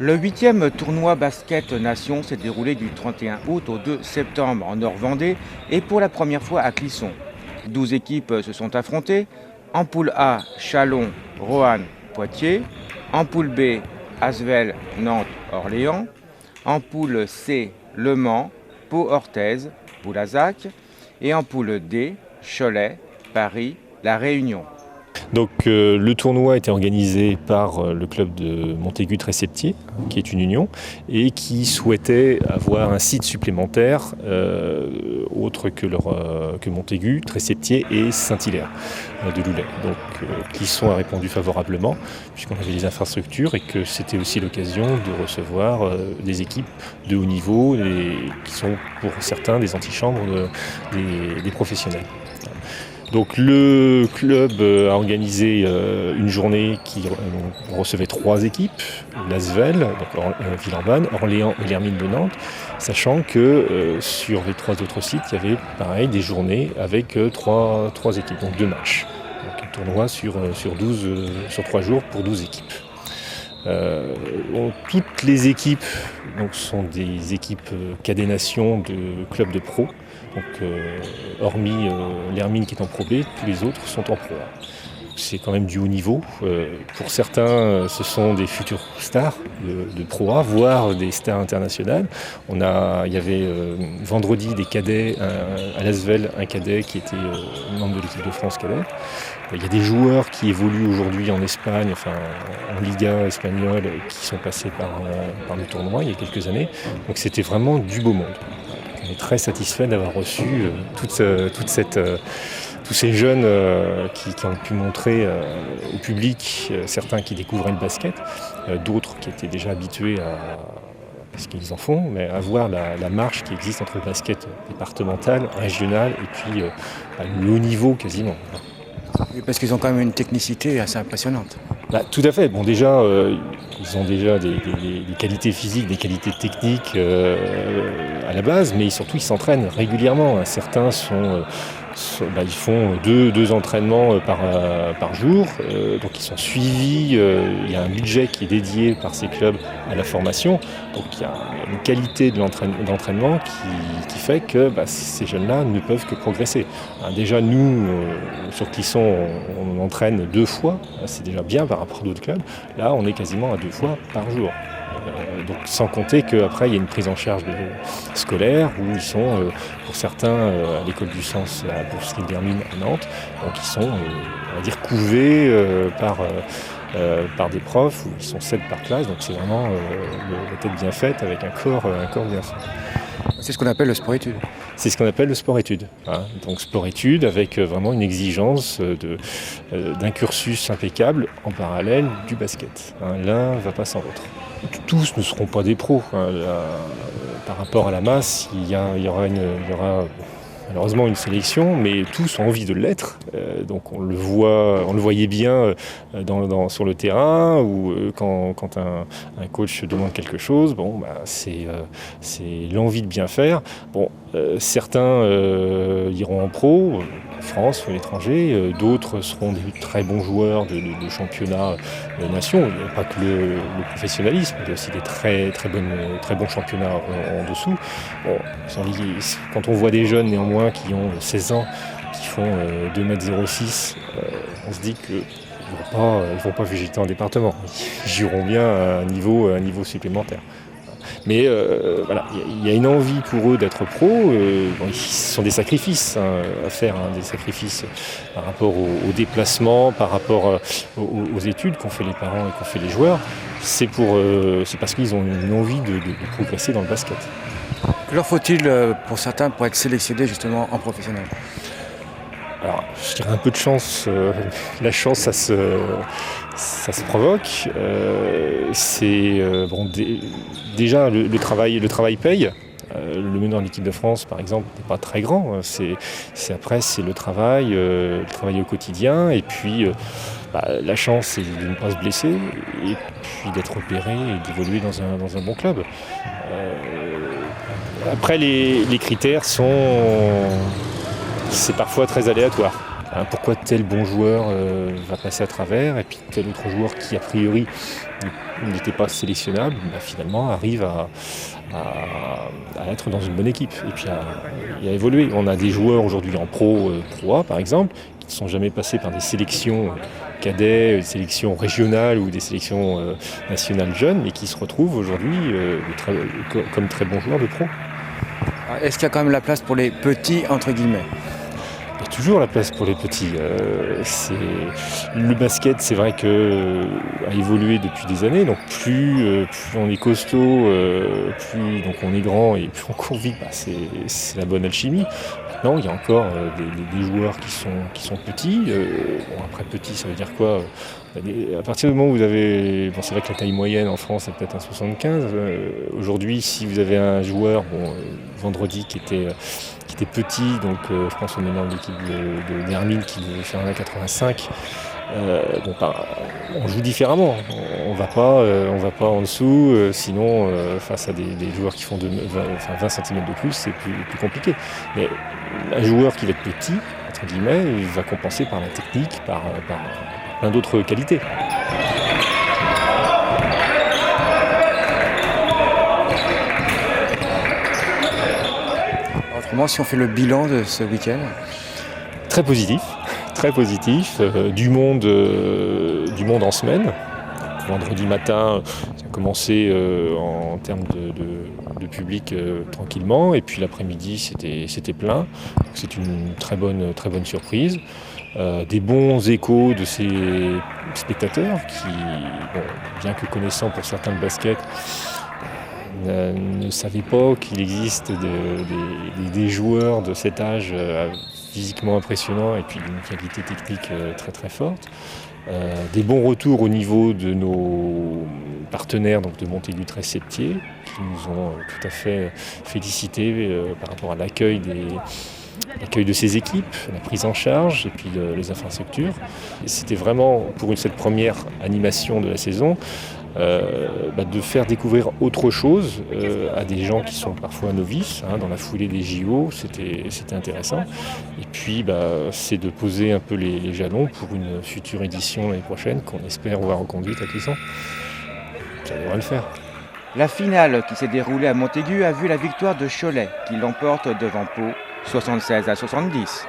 Le 8e tournoi Basket Nation s'est déroulé du 31 août au 2 septembre en Nord-Vendée et pour la première fois à Clisson. 12 équipes se sont affrontées. En poule A, Chalon, Roanne, Poitiers. En poule B, Asvel, Nantes, Orléans. En poule C, Le Mans, Pau-Orthez, Boulazac. Et en poule D, Cholet, Paris, La Réunion. Donc le tournoi a été organisé par le club de Montaigu-Tresseptier, qui est une union, et qui souhaitait avoir un site supplémentaire autre que Montaigu, Tresseptier et Saint-Hilaire de Loulay. Donc Clisson a répondu favorablement, puisqu'on avait les infrastructures et que c'était aussi l'occasion de recevoir des équipes de haut niveau, qui sont pour certains des antichambres des professionnels. Donc le club a organisé une journée qui recevait 3 équipes, l'Asvel, Villeurbanne, Orléans et l'Hermine de Nantes, sachant que sur les 3 autres sites, il y avait pareil des journées avec 3 équipes, donc 2 matchs. Donc un tournoi sur 3 jours pour 12 équipes. Toutes les équipes sont des équipes cadets nations de clubs de pro. Donc, hormis l'Hermine qui est en Pro B, tous les autres sont en Pro A. C'est quand même du haut niveau. Pour certains, ce sont des futurs stars de Pro A, voire des stars internationales. Il y avait vendredi des cadets à l'Asvel, un cadet qui était membre de l'équipe de France cadet. Il y a des joueurs qui évoluent aujourd'hui en Espagne, en Liga espagnole, qui sont passés par le tournoi il y a quelques années. Donc c'était vraiment du beau monde. On est très satisfait d'avoir reçu tous ces jeunes qui ont pu montrer au public, certains qui découvraient le basket, d'autres qui étaient déjà habitués à ce qu'ils en font, mais à voir la marche qui existe entre le basket départemental, régional et puis le haut niveau quasiment. Oui, parce qu'ils ont quand même une technicité assez impressionnante. Tout à fait. Bon, déjà, ils ont déjà des qualités physiques, des qualités techniques à la base, mais surtout ils s'entraînent régulièrement. Certains ils font deux entraînements par jour, donc ils sont suivis. Il y a un budget qui est dédié par ces clubs à la formation, donc il y a une qualité d'entraînement qui fait que ces jeunes-là ne peuvent que progresser. Déjà nous, sur Clisson, on entraîne 2 fois, c'est déjà bien par rapport à d'autres clubs. Là, on est quasiment à 2 fois par jour. Donc sans compter qu'après il y a une prise en charge scolaire où ils sont pour certains à l'école du sens à Bourse d'Hermine à Nantes, donc ils sont on va dire couvés par des profs où ils sont 7 par classe, donc c'est vraiment la tête bien faite avec un corps bien fait. C'est ce qu'on appelle le sport-études. C'est ce qu'on appelle le sport-études. Donc sport-études avec vraiment une exigence d'un cursus impeccable en parallèle du basket. L'un ne va pas sans l'autre. Tous ne seront pas des pros. Par rapport à la masse, il y aura malheureusement une sélection, mais tous ont envie de l'être. Donc on le voyait bien sur le terrain ou quand un coach demande quelque chose. C'est l'envie de bien faire. Certains iront en pro, en France ou à l'étranger. D'autres seront des très bons joueurs de championnats nation. Il n'y a pas que le professionnalisme, il y a aussi des très bons championnats en dessous. Quand on voit des jeunes néanmoins qui ont 16 ans, qui font 2,06 m, on se dit qu'ils ne vont pas végéter en département. Ils joueront bien à un niveau supplémentaire. Mais il y a une envie pour eux d'être pro. Ce sont des sacrifices à faire, des sacrifices par rapport aux déplacements, par rapport aux études qu'ont fait les parents et qu'ont fait les joueurs. C'est parce qu'ils ont une envie de progresser dans le basket. Que leur faut-il pour certains pour être sélectionnés justement en professionnel ? Alors, je dirais un peu de chance. La chance, ça se provoque. Déjà, le travail paye. Le meneur de l'équipe de France, par exemple, n'est pas très grand. C'est le travail au quotidien. Et puis, la chance, c'est de ne pas se blesser. Et puis d'être opéré et d'évoluer dans un bon club. Après, les critères c'est parfois très aléatoire. Pourquoi tel bon joueur va passer à travers et puis tel autre joueur qui a priori n'était pas sélectionnable, finalement arrive à être dans une bonne équipe et puis à évoluer. On a des joueurs aujourd'hui en Pro A par exemple, qui ne sont jamais passés par des sélections cadets, des sélections régionales ou des sélections nationales jeunes, mais qui se retrouvent aujourd'hui comme très bons joueurs de pro. Est-ce qu'il y a quand même la place pour les petits, entre guillemets ? Il y a toujours la place pour les petits. Le basket, c'est vrai a évolué depuis des années. Donc plus on est costaud, plus donc on est grand et plus on court vite, c'est la bonne alchimie. Maintenant, il y a encore des joueurs qui sont petits. Après petit, ça veut dire quoi ? À partir du moment où vous avez... c'est vrai que la taille moyenne en France est peut-être 1,75. Aujourd'hui, si vous avez un joueur, vendredi, qui était petit, donc je pense qu'on est dans l'équipe de Hermine qui devait faire 1,85. On joue différemment. On va pas en dessous, sinon face à des joueurs qui font 20 cm de plus, c'est plus compliqué. Mais un joueur qui va être petit, entre guillemets, il va compenser par la technique, par plein d'autres qualités. Autrement, si on fait le bilan de ce week-end ? Très positif. Du monde en semaine. Vendredi matin, ça a commencé en termes de public tranquillement, et puis l'après-midi c'était plein. Donc c'est une très bonne surprise. Des bons échos de ces spectateurs qui, bien que connaissant pour certains le basket, ne savaient pas qu'il existe des joueurs de cet âge physiquement impressionnants et puis d'une qualité technique très très forte. Des bons retours au niveau de nos partenaires, donc de Montaigu 13-Septier, qui nous ont tout à fait félicités par rapport à l'accueil de ces équipes, la prise en charge et puis les infrastructures. Et c'était vraiment, pour cette première animation de la saison, de faire découvrir autre chose à des gens qui sont parfois novices, dans la foulée des JO, c'était intéressant. Et puis c'est de poser un peu les jalons pour une future édition l'année prochaine qu'on espère voir reconduite à Clisson. Ça devrait le faire. La finale qui s'est déroulée à Montaigu a vu la victoire de Cholet qui l'emporte devant Pau 76-70.